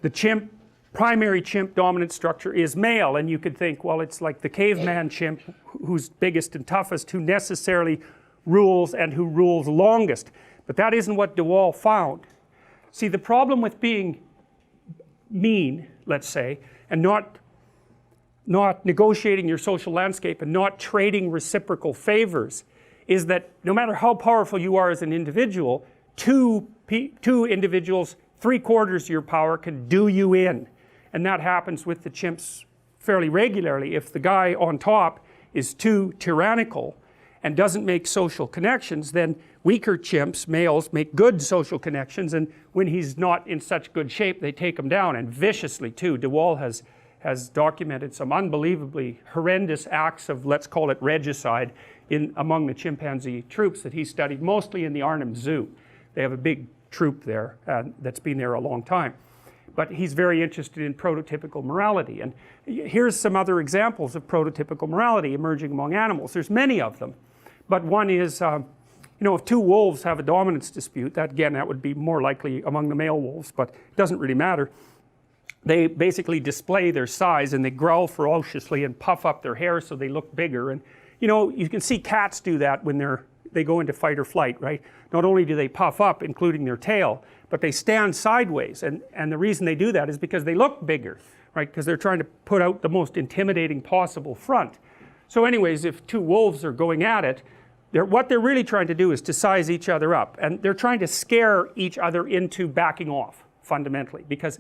the primary chimp dominant structure is male, and you could think, well, it's like the caveman chimp who's biggest and toughest who necessarily rules and who rules longest, but that isn't what de Waal found. See, the problem with being mean, let's say, and not negotiating your social landscape and not trading reciprocal favors is that no matter how powerful you are as an individual, two individuals 3/4 of your power can do you in, and that happens with the chimps fairly regularly. If the guy on top is too tyrannical and doesn't make social connections, then weaker chimps, males, make good social connections, and when he's not in such good shape they take him down, and viciously too. De Waal has documented some unbelievably horrendous acts of, let's call it regicide, among the chimpanzee troops that he studied, mostly in the Arnhem Zoo. They have a big troop there that's been there a long time, but he's very interested in prototypical morality. And here's some other examples of prototypical morality emerging among animals. There's many of them, but one is if two wolves have a dominance dispute, that would be more likely among the male wolves, but it doesn't really matter. They basically display their size and they growl ferociously and puff up their hair so they look bigger. And you can see cats do that when they go into fight or flight, right? Not only do they puff up, including their tail, but they stand sideways, and the reason they do that is because they look bigger, right? Because they're trying to put out the most intimidating possible front. So anyways, if two wolves are going at it, what they're really trying to do is to size each other up, and they're trying to scare each other into backing off, fundamentally, because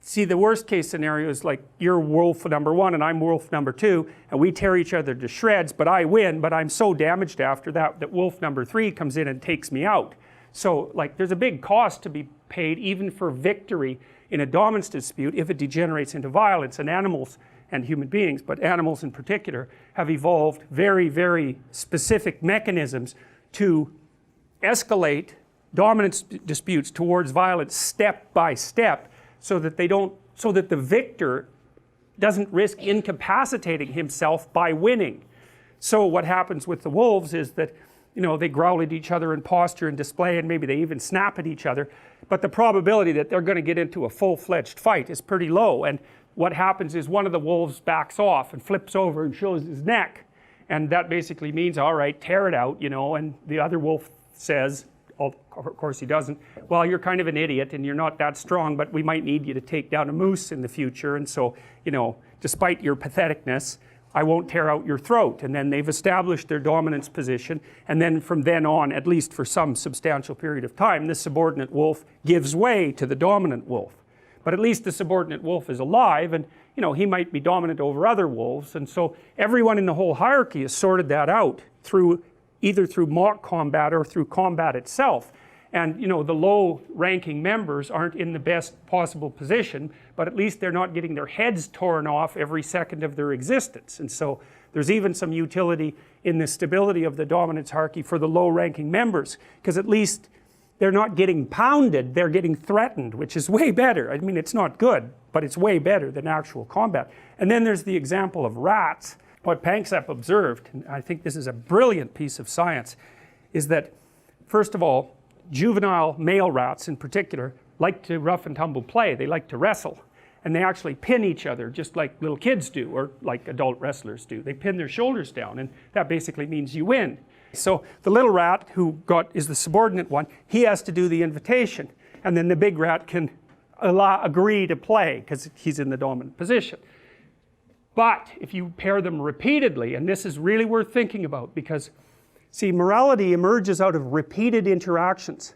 see, the worst case scenario is like you're wolf number 1 and I'm wolf number 2, and we tear each other to shreds, but I win, but I'm so damaged after that wolf number 3 comes in and takes me out. So like there's a big cost to be paid even for victory in a dominance dispute if it degenerates into violence. And animals and human beings, but animals in particular, have evolved very, very specific mechanisms to escalate dominance disputes towards violence step by step, so that the victor doesn't risk incapacitating himself by winning. So what happens with the wolves is that they growl at each other in posture and display, and maybe they even snap at each other, but the probability that they're going to get into a full-fledged fight is pretty low. And what happens is one of the wolves backs off and flips over and shows his neck, and that basically means, all right, tear it out, and the other wolf says, of course he doesn't, well, you're kind of an idiot and you're not that strong, but we might need you to take down a moose in the future, and so despite your patheticness, I won't tear out your throat. And then they've established their dominance position, and then from then on, at least for some substantial period of time, the subordinate wolf gives way to the dominant wolf. But at least the subordinate wolf is alive, and he might be dominant over other wolves, and so everyone in the whole hierarchy has sorted that out either through mock combat or through combat itself. And the low ranking members aren't in the best possible position, but at least they're not getting their heads torn off every second of their existence. And so there's even some utility in the stability of the dominance hierarchy for the low ranking members, because at least they're not getting pounded, they're getting threatened, which is way better. I mean, it's not good, but it's way better than actual combat. And then there's the example of rats. What Panksepp observed, and I think this is a brilliant piece of science, is that first of all, juvenile male rats in particular like to rough and tumble play. They like to wrestle, and they actually pin each other just like little kids do, or like adult wrestlers do. They pin their shoulders down, and that basically means you win. So the little rat who is the subordinate one, he has to do the invitation, and then the big rat can agree to play because he's in the dominant position. But if you pair them repeatedly, and this is really worth thinking about, because see, morality emerges out of repeated interactions.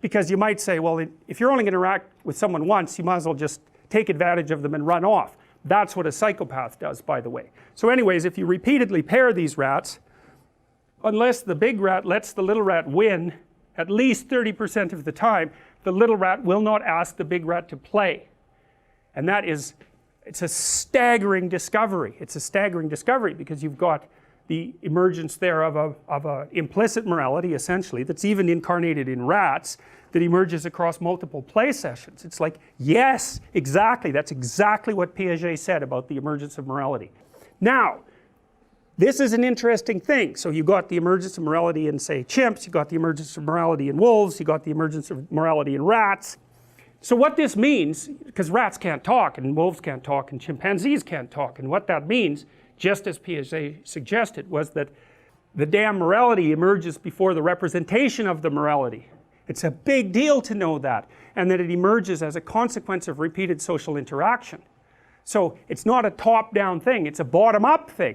Because you might say, well, if you're only going to interact with someone once, you might as well just take advantage of them and run off. That's what a psychopath does, by the way. So anyways, if you repeatedly pair these rats, unless the big rat lets the little rat win at least 30% of the time, the little rat will not ask the big rat to play. And it's a staggering discovery. It's a staggering discovery because you've got the emergence there of a implicit morality, essentially, that's even incarnated in rats, that emerges across multiple play sessions. It's like, yes, exactly, that's exactly what Piaget said about the emergence of morality. Now, this is an interesting thing. So you got the emergence of morality in, say, chimps, you got the emergence of morality in wolves, you got the emergence of morality in rats. So what this means, because rats can't talk and wolves can't talk and chimpanzees can't talk, and what that means, just as Piaget suggested, was that the damn morality emerges before the representation of the morality. It's a big deal to know that, and that it emerges as a consequence of repeated social interaction. So it's not a top-down thing, it's a bottom-up thing.